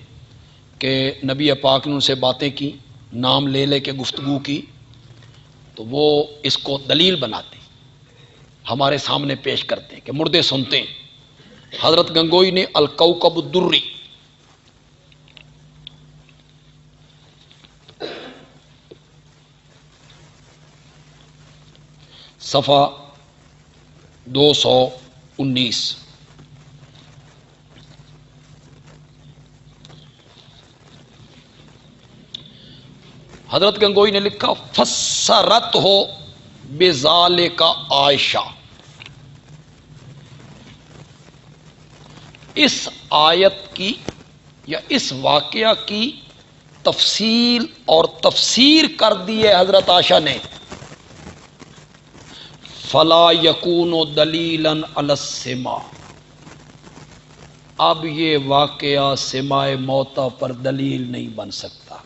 کہ نبی پاک نے ان سے باتیں کی، نام لے لے کے گفتگو کی، تو وہ اس کو دلیل بناتے ہمارے سامنے پیش کرتے ہیں کہ مردے سنتے ہیں۔ حضرت گنگوئی نے الکوکب الدری صفحہ 219 حضرت گنگوئی نے لکھا فسرت ہو بذالک عائشہ، اس آیت کی یا اس واقعہ کی تفصیل اور تفسیر کر دی ہے حضرت عائشہ نے، فلا یکون دلیلا علی السماع، اب یہ واقعہ سماع موتیٰ پر دلیل نہیں بن سکتا،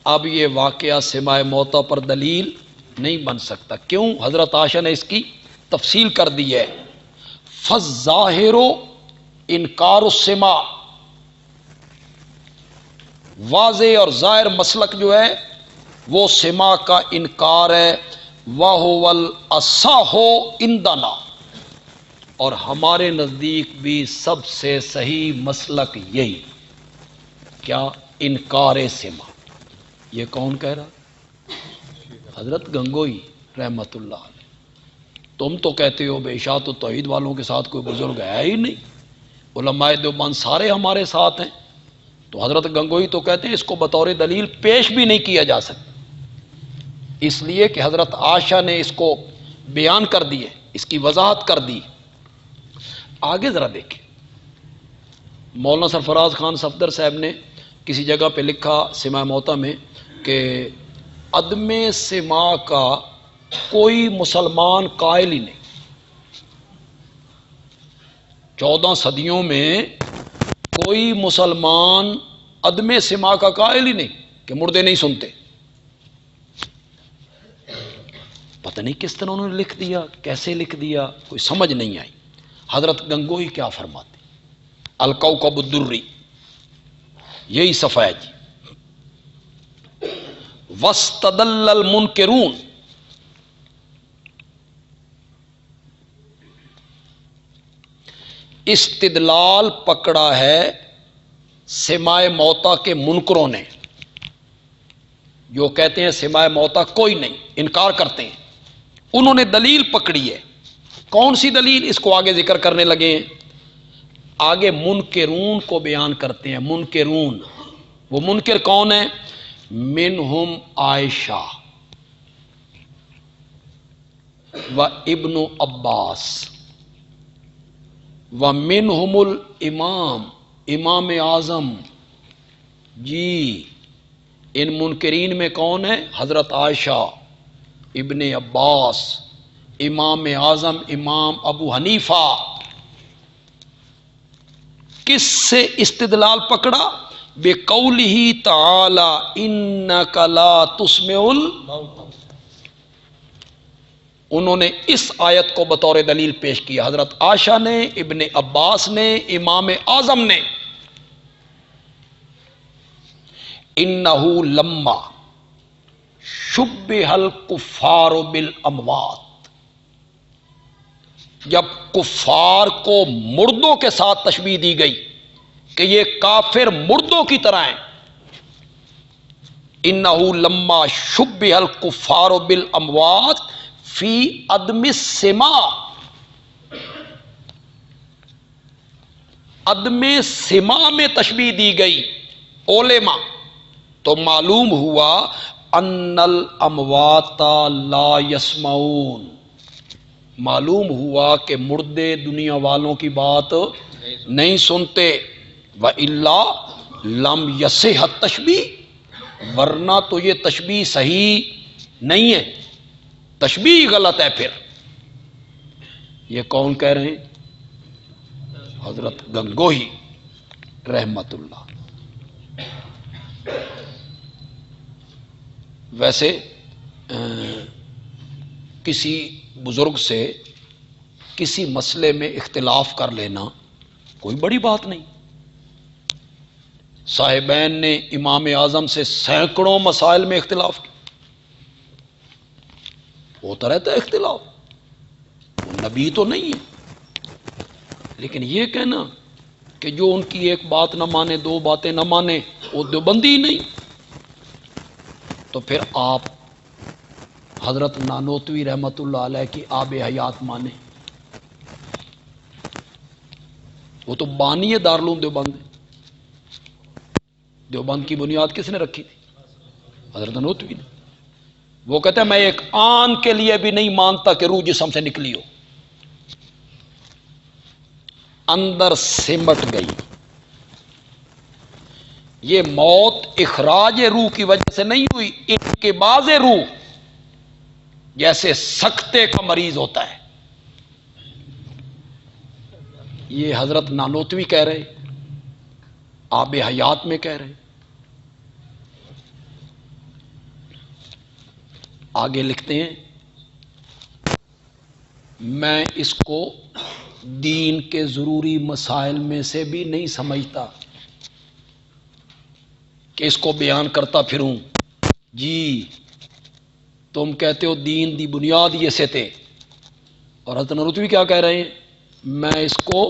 اب یہ واقعہ سماع موتیٰ پر دلیل نہیں بن سکتا۔ کیوں؟ حضرت عائشہ نے اس کی تفصیل کر دی ہے، فالظاہر انکار السماع، واضح اور ظاہر مسلک جو ہے وہ سماع کا انکار ہے، وَهُوَ الْأَصَحُّ عِندَنَا، اور ہمارے نزدیک بھی سب سے صحیح مسلک یہی، کیا؟ انکار سما۔ یہ کون کہہ رہا؟ حضرت گنگوئی رحمت اللہ علیہ۔ تم تو کہتے ہو بے اشاعت و توحید والوں کے ساتھ کوئی بزرگ ہے ہی نہیں، علماء دیوبند سارے ہمارے ساتھ ہیں، تو حضرت گنگوئی تو کہتے ہیں اس کو بطور دلیل پیش بھی نہیں کیا جا سکتا، اس لیے کہ حضرت عائشہ نے اس کو بیان کر دیے، اس کی وضاحت کر دی۔ آگے ذرا دیکھیں، مولانا سرفراز خان صفدر صاحب نے کسی جگہ پہ لکھا سماع موتا میں کہ عدم سماع کا کوئی مسلمان قائل ہی نہیں۔ 14 صدیوں میں کوئی مسلمان عدم سماع کا قائل ہی نہیں کہ مردے نہیں سنتے۔ پتہ نہیں کس طرح انہوں نے لکھ دیا، کیسے لکھ دیا، کوئی سمجھ نہیں آئی۔ حضرت گنگوئی کیا فرماتے؟ الکوکب الدری، یہی صفحہ ہے جی۔ واستدل المنکرون، استدلال پکڑا ہے سماع موتا کے منکروں نے، جو کہتے ہیں سماع موتا کوئی نہیں، انکار کرتے ہیں، انہوں نے دلیل پکڑی ہے۔ کون سی دلیل؟ اس کو آگے ذکر کرنے لگے ہیں۔ آگے منکرون کو بیان کرتے ہیں۔ منکرون، وہ منکر کون ہیں؟ منہم عائشہ و ابن عباس و منہم الامام، امام اعظم جی۔ ان منکرین میں کون ہے؟ حضرت عائشہ، ابن عباس، امام اعظم امام ابو حنیفہ۔ کس سے استدلال پکڑا؟ بقولہ تعالی انک لا تسمع الموتى، انہوں نے اس آیت کو بطور دلیل پیش کیا، حضرت عائشہ نے، ابن عباس نے، امام اعظم نے۔ انہ لما شبہ الکفار بالاموات، جب کفار کو مردوں کے ساتھ تشبیہ دی گئی کہ یہ کافر مردوں کی طرح ہیں، انہ لما شبہ الکفار بالاموات فی عدم السماع، عدم سماع میں تشبیہ دی گئی علماء، تو معلوم ہوا ان الاموات لا یسمعون، معلوم ہوا کہ مردے دنیا والوں کی بات نہیں سنتے۔ وَإِلَّا لَمْ يَصِحَ التَّشْبِیہ، ورنہ تو یہ تشبیہ صحیح نہیں ہے، تشبیہ غلط ہے۔ پھر یہ کون کہہ رہے ہیں؟ حضرت گنگوہی رحمت اللہ۔ ویسے کسی بزرگ سے کسی مسئلے میں اختلاف کر لینا کوئی بڑی بات نہیں۔ صاحبین نے امام اعظم سے سینکڑوں مسائل میں اختلاف کیا، ہوتا رہتا ہے اختلاف، وہ نبی تو نہیں ہے، لیکن یہ کہنا کہ جو ان کی ایک بات نہ مانے، دو باتیں نہ مانے، وہ دیوبندی نہیں۔ تو پھر آپ حضرت نانوتوی رحمت اللہ علیہ کی آب حیات مانے، وہ تو بانی دارالعلوم دیوبند ہے۔ دیوبند کی بنیاد کس نے رکھی تھی؟ حضرت نانوتوی نے۔ وہ کہتے ہیں میں ایک آن کے لیے بھی نہیں مانتا کہ روح جسم سے نکلی ہو، اندر سمٹ گئی۔ یہ موت اخراج روح کی وجہ سے نہیں ہوئی، انقباض روح، جیسے سکتے کا مریض ہوتا ہے۔ یہ حضرت نانوتوی کہہ رہے، آب حیات میں کہہ رہے۔ آگے لکھتے ہیں، میں اس کو دین کے ضروری مسائل میں سے بھی نہیں سمجھتا کہ اس کو بیان کرتا پھروں۔ جی تم کہتے ہو دین دی بنیاد یہ سے تھے، اور حضرت نانوتوی کیا کہہ رہے ہیں؟ میں اس کو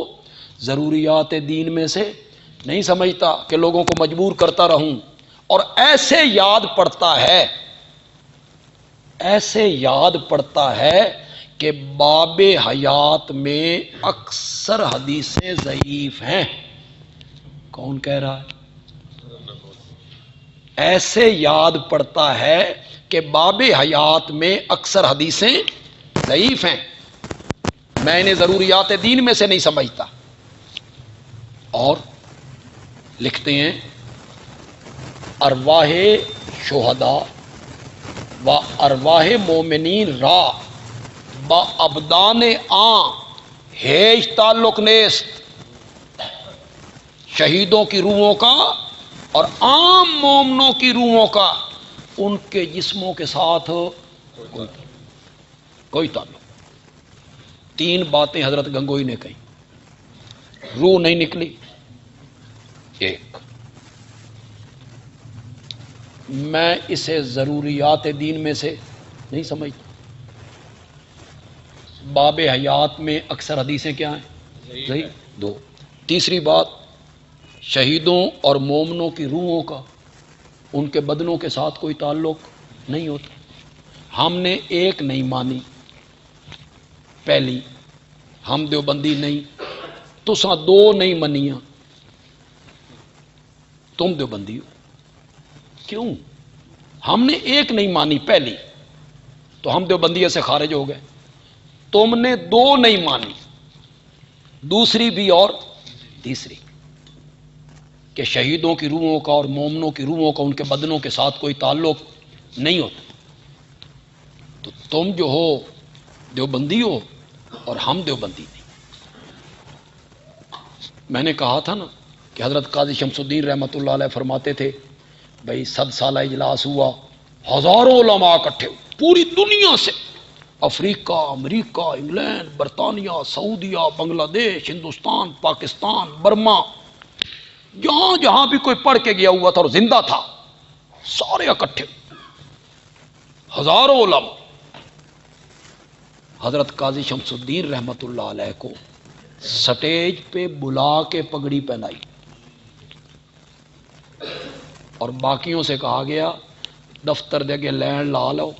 ضروریات دین میں سے نہیں سمجھتا کہ لوگوں کو مجبور کرتا رہوں، اور ایسے یاد پڑتا ہے، ایسے یاد پڑتا ہے کہ باب حیات میں اکثر حدیثیں ضعیف ہیں۔ کون کہہ رہا ہے؟ ایسے یاد پڑتا ہے کہ باب حیات میں اکثر حدیثیں ضعیف ہیں، میں انہیں ضروریات دین میں سے نہیں سمجھتا۔ اور لکھتے ہیں ارواح شہداء و ارواح مومنین را با ابدان آن ہیچ تعلق نیست، شہیدوں کی روحوں کا اور عام مومنوں کی روحوں کا ان کے جسموں کے ساتھ کوئی تعلق۔ تین باتیں حضرت گنگوئی نے کہی، روح نہیں نکلی، ایک، میں اسے ضروریات دین میں سے نہیں سمجھتا، باب حیات میں اکثر حدیثیں کیا ہیں؟ صحیح۔ دو، تیسری بات، شہیدوں اور مومنوں کی روحوں کا ان کے بدنوں کے ساتھ کوئی تعلق نہیں ہوتا۔ ہم نے ایک نہیں مانی، پہلی، ہم دیوبندی نہیں، تساں دو نہیں منیاں، تم دیوبندی ہو۔ کیوں؟ ہم نے ایک نہیں مانی پہلی تو ہم دیوبندیت سے خارج ہو گئے، تم نے دو نہیں مانی، دوسری بھی اور تیسری، کہ شہیدوں کی روحوں کا اور مومنوں کی روحوں کا ان کے بدنوں کے ساتھ کوئی تعلق نہیں ہوتا، تو تم جو ہو دیوبندی ہو اور ہم دیوبندی نہیں۔ میں نے کہا تھا نا کہ حضرت قاضی شمس الدین رحمۃ اللہ علیہ فرماتے تھے بھائی 100 سالہ اجلاس ہوا، ہزاروں علماء اکٹھے ہوئے پوری دنیا سے، افریقہ، امریکہ، انگلینڈ، برطانیہ، سعودیہ، بنگلہ دیش، ہندوستان، پاکستان، برما، جہاں جہاں بھی کوئی پڑھ کے گیا ہوا تھا اور زندہ تھا، سارے اکٹھے، ہزاروں علماء۔ حضرت قاضی شمس الدین رحمۃ اللہ علیہ کو سٹیج پہ بلا کے پگڑی پہنائی اور باقیوں سے کہا گیا دفتر دے کے لین لا لو،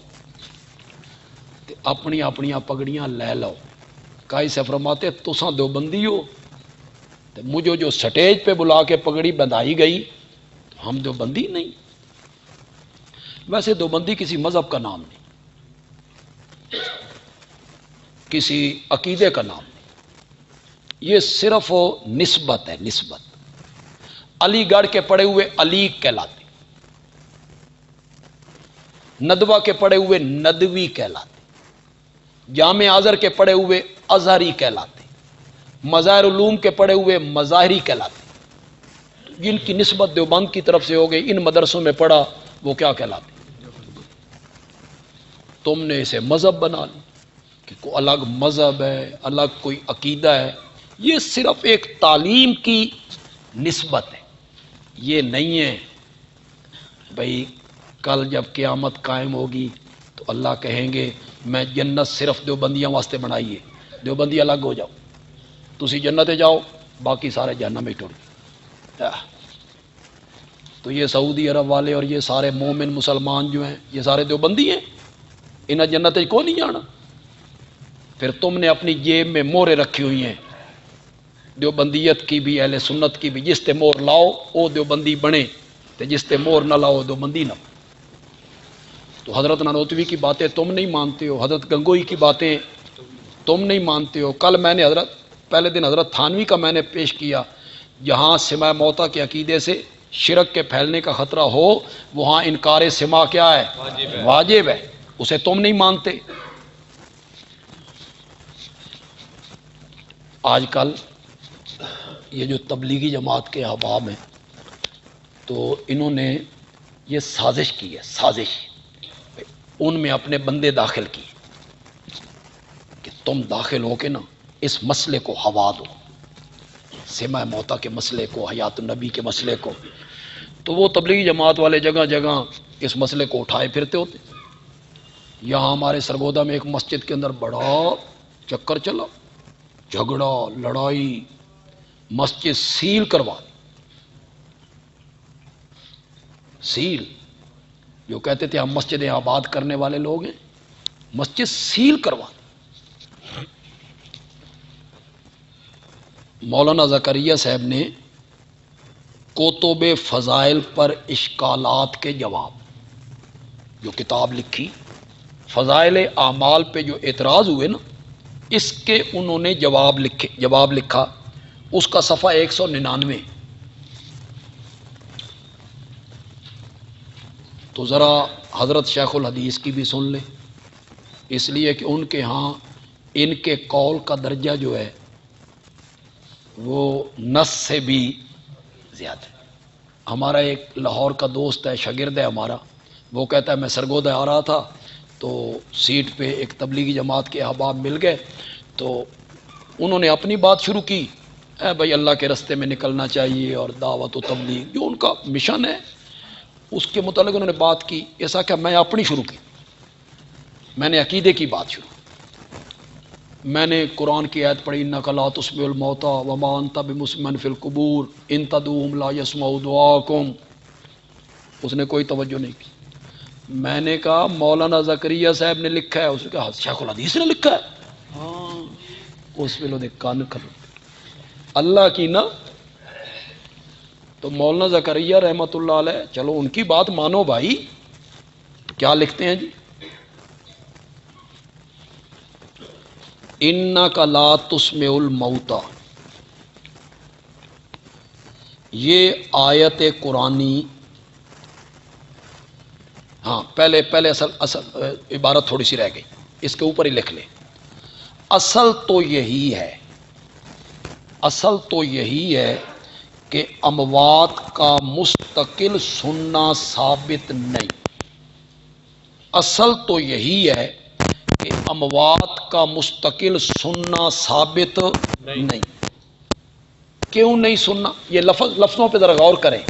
اپنی اپنی پگڑیاں لے لو۔ کائی سے فرماتے تساں دیوبندی ہو، مجھے جو سٹیج پہ بلا کے پگڑی بندھائی گئی تو ہم دیوبندی نہیں۔ ویسے دیوبندی کسی مذہب کا نام نہیں، کسی عقیدے کا نام نہیں، یہ صرف نسبت ہے، نسبت۔ علی گڑھ کے پڑے ہوئے علی کہلاتے، ندوہ کے پڑے ہوئے ندوی کہلاتے، جامع ازہر کے پڑے ہوئے ازہری کہلاتے، مظاہر علوم کے پڑے ہوئے مظاہری کہلاتے۔ جن کی نسبت دیوبند کی طرف سے ہو گئی، ان مدرسوں میں پڑھا، وہ کیا کہلاتے؟ تم نے اسے مذہب بنا لی کہ کوئی الگ مذہب ہے، الگ کوئی عقیدہ ہے، یہ صرف ایک تعلیم کی نسبت ہے، یہ نہیں ہے بھائی کل جب قیامت قائم ہوگی تو اللہ کہیں گے میں جنت صرف دیوبندیاں واسطے بنائی ہے، دیوبندی الگ ہو جاؤ، تسی جنت جاؤ، باقی سارے جہنم میں ٹر گئے۔ تو یہ سعودی عرب والے اور یہ سارے مومن مسلمان جو ہیں یہ سارے دیوبندی ہیں، انہیں جنت کو نہیں جانا۔ پھر تم نے اپنی جیب میں مورے رکھی ہوئی ہیں، دیوبندیت کی بھی اہل سنت کی بھی، جس تے مور لاؤ وہ دیوبندی بنے، تے جس تے مور نہ لاؤ دیوبندی نہ۔ تو حضرت نانوتوی کی باتیں تم نہیں مانتے ہو، حضرت گنگوئی کی باتیں تم نہیں مانتے ہو۔ کل میں نے پہلے دن حضرت تھانوی کا میں نے پیش کیا، جہاں سماع موتا کے عقیدے سے شرک کے پھیلنے کا خطرہ ہو وہاں انکار سماع کیا ہے؟ واجب ہے، اسے تم نہیں مانتے۔ آج کل یہ جو تبلیغی جماعت کے احباب ہیں تو انہوں نے یہ سازش کی ہے، سازش، ان میں اپنے بندے داخل کیے کہ تم داخل ہو کے نا اس مسئلے کو ہوا دو، سماع موتا کے مسئلے کو، حیات النبی کے مسئلے کو۔ تو وہ تبلیغی جماعت والے جگہ جگہ اس مسئلے کو اٹھائے پھرتے ہوتے۔ یہاں ہمارے سرگودا میں ایک مسجد کے اندر بڑا چکر چلا، جھگڑا، لڑائی، مسجد سیل کروا دی، سیل. جو کہتے تھے ہم مسجدیں آباد کرنے والے لوگ ہیں، مسجد سیل کروا. مولانا زکریا صاحب نے کتب فضائل پر اشکالات کے جواب جو کتاب لکھی، فضائل اعمال پہ جو اعتراض ہوئے نا، اس کے انہوں نے جواب لکھا. اس کا صفحہ 199. تو ذرا حضرت شیخ الحدیث کی بھی سن لیں، اس لیے کہ ان کے ہاں ان کے قول کا درجہ جو ہے وہ نص سے بھی زیادہ ہے. ہمارا ایک لاہور کا دوست ہے، شاگرد ہے ہمارا، وہ کہتا ہے میں سرگودہ آ رہا تھا تو سیٹ پہ ایک تبلیغی جماعت کے احباب مل گئے، تو انہوں نے اپنی بات شروع کی، اے بھائی اللہ کے رستے میں نکلنا چاہیے اور دعوت و تبلیغ جو ان کا مشن ہے اس کے متعلق انہوں نے بات کی. ایسا کہ میں اپنی شروع کی، میں نے عقیدے کی بات شروع، میں نے قرآن کی آیت پڑھی انک لا تسمع الموتى وما انت بمسمع فی القبور ان تدعوهم لا يسمعوا دعاءکم. اس نے کوئی توجہ نہیں کی. میں نے کہا مولانا زکریا صاحب نے لکھا ہے. اس نے کہا شیخ الحدیث نے لکھا ہے. ہاں اس ویلو دے کان کھلو اللہ کی نا. تو مولانا زکریا رحمۃ اللہ علیہ، چلو ان کی بات مانو بھائی. کیا لکھتے ہیں جی؟ انک لا تسمع الموتى. یہ آیت قرآنی، ہاں پہلے اصل عبارت تھوڑی سی رہ گئی، اس کے اوپر ہی لکھ لیں. اصل تو یہی ہے کہ اموات کا مستقل سننا ثابت نہیں. اصل تو یہی ہے کہ اموات کا مستقل سننا ثابت نہیں. کیوں نہیں سننا؟ یہ لفظوں پہ ذرا غور کریں.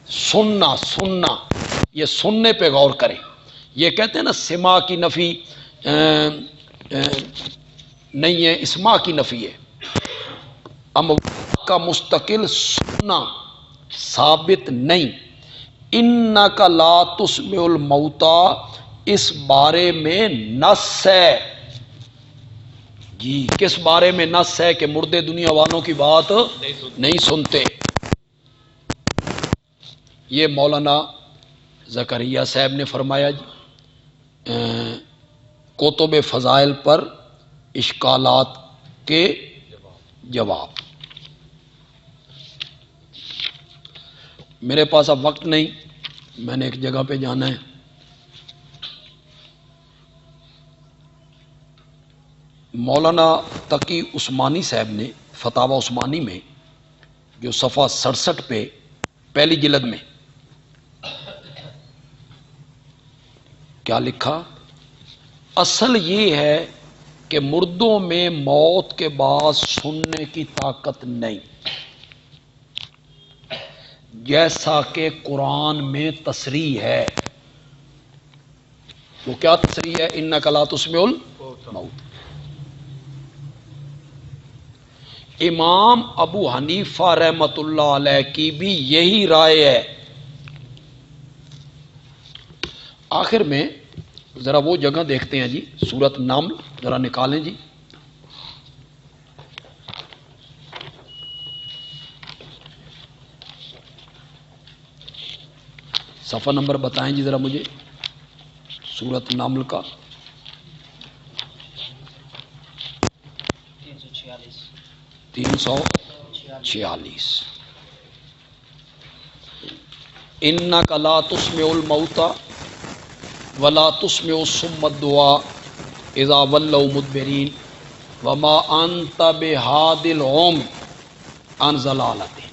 سننا یہ سننے پہ غور کریں. یہ کہتے ہیں نا سما کی نفی نہیں ہے، اسما کی نفی ہے. اموات کا مستقل سننا ثابت نہیں. انک لا تسمع الموتى اس بارے میں نص ہے جی. کس بارے میں نص ہے؟ کہ مردے دنیا والوں کی بات نہیں سنتے. یہ مولانا زکریا صاحب نے فرمایا جی. کتب فضائل پر اشکالات کے جواب. میرے پاس اب وقت نہیں، میں نے ایک جگہ پہ جانا ہے. مولانا تقی عثمانی صاحب نے فتاوی عثمانی میں جو صفحہ 67 پہ پہلی جلد میں کیا لکھا؟ اصل یہ ہے کہ مردوں میں موت کے بعد سننے کی طاقت نہیں، جیسا کہ قرآن میں تصریح ہے. وہ کیا تصریح ہے؟ انک لا تسمع الموت. امام ابو حنیفہ رحمۃ اللہ علیہ کی بھی یہی رائے ہے. آخر میں ذرا وہ جگہ دیکھتے ہیں جی، سورۃ نمل ذرا نکالیں جی. صفحہ نمبر بتائیں جی ذرا مجھے سورۃ نمل کا. 346. انک لا تسمع الموتى ولا تسمع الصم الدعاء اذا ولوا مدبرین وما انت بهاد العمي عن ضلالتهم.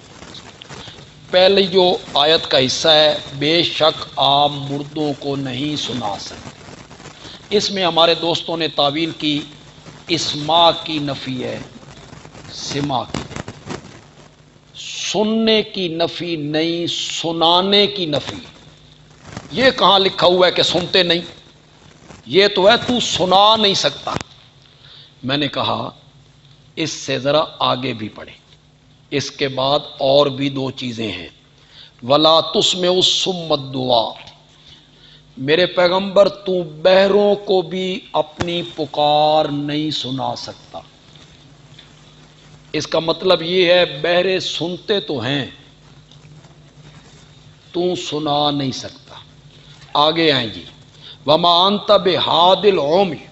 پہلی جو آیت کا حصہ ہے، بے شک آپ مردوں کو نہیں سنا سکتے. اس میں ہمارے دوستوں نے تعویل کی اسما کی نفی ہے، سما کی. سننے کی نفی نہیں، سنانے کی نفی. یہ کہاں لکھا ہوا ہے کہ سنتے نہیں؟ یہ تو ہے تو سنا نہیں سکتا. میں نے کہا اس سے ذرا آگے بھی پڑھیں. اس کے بعد اور بھی دو چیزیں ہیں. ولا تسمع الصم الدعاء، میرے پیغمبر تو بہروں کو بھی اپنی پکار نہیں سنا سکتا۔ اس کا مطلب یہ ہے بہرے سنتے تو ہیں، تو سنا نہیں سکتا۔ آگے آئیں جی، وما انت بہاد العمی،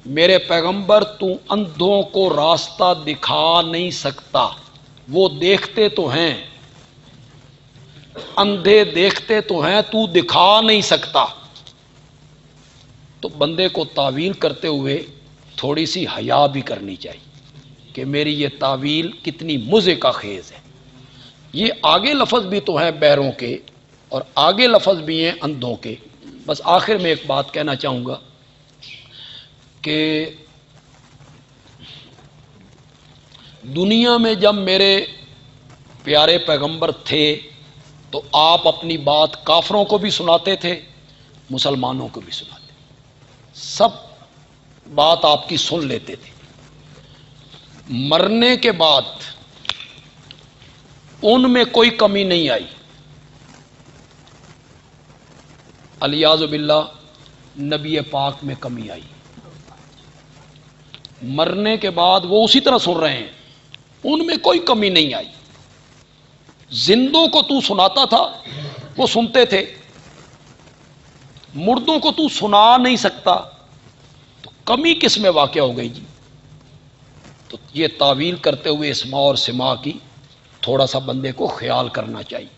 میرے پیغمبر تو اندھوں کو راستہ دکھا نہیں سکتا۔ وہ دیکھتے تو ہیں، اندھے دیکھتے تو ہیں، تو دکھا نہیں سکتا۔ تو بندے کو تعویل کرتے ہوئے تھوڑی سی حیا بھی کرنی چاہیے کہ میری یہ تعویل کتنی مزے کا خیز ہے۔ یہ آگے لفظ بھی تو ہیں بہروں کے اور آگے لفظ بھی ہیں اندھوں کے۔ بس آخر میں ایک بات کہنا چاہوں گا کہ دنیا میں جب میرے پیارے پیغمبر تھے تو آپ اپنی بات کافروں کو بھی سناتے تھے، مسلمانوں کو بھی سناتے تھے، سب بات آپ کی سن لیتے تھے۔ مرنے کے بعد ان میں کوئی کمی نہیں آئی۔ الیاذ باللہ نبی پاک میں کمی آئی، مرنے کے بعد وہ اسی طرح سن رہے ہیں، ان میں کوئی کمی نہیں آئی۔ زندوں کو تو سناتا تھا، وہ سنتے تھے، مردوں کو تو سنا نہیں سکتا، تو کمی کس میں واقع ہو گئی جی؟ تو یہ تعویل کرتے ہوئے اسماء اور سماع کی تھوڑا سا بندے کو خیال کرنا چاہیے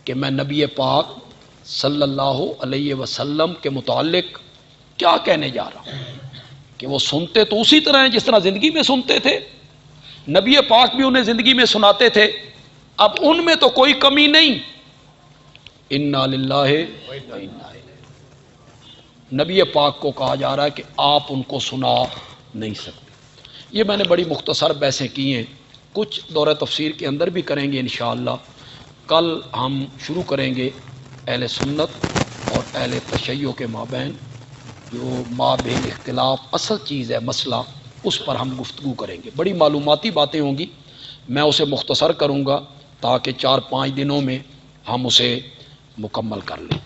کہ میں نبی پاک صلی اللہ علیہ وسلم کے متعلق کیا کہنے جا رہا ہوں کہ وہ سنتے تو اسی طرح ہیں جس طرح زندگی میں سنتے تھے، نبی پاک بھی انہیں زندگی میں سناتے تھے، اب ان میں تو کوئی کمی نہیں۔ انا للہ و انا الیہ، نبی پاک کو کہا جا رہا ہے کہ آپ ان کو سنا نہیں سکتے۔ یہ میں نے بڑی مختصر بحثیں کی ہیں، کچھ دورہ تفسیر کے اندر بھی کریں گے انشاءاللہ۔ کل ہم شروع کریں گے اہل سنت اور اہل تشیع کے مابین جو مابین اختلاف اصل چیز ہے، مسئلہ، اس پر ہم گفتگو کریں گے۔ بڑی معلوماتی باتیں ہوں گی، میں اسے مختصر کروں گا تاکہ 4-5 دنوں میں ہم اسے مکمل کر لیں۔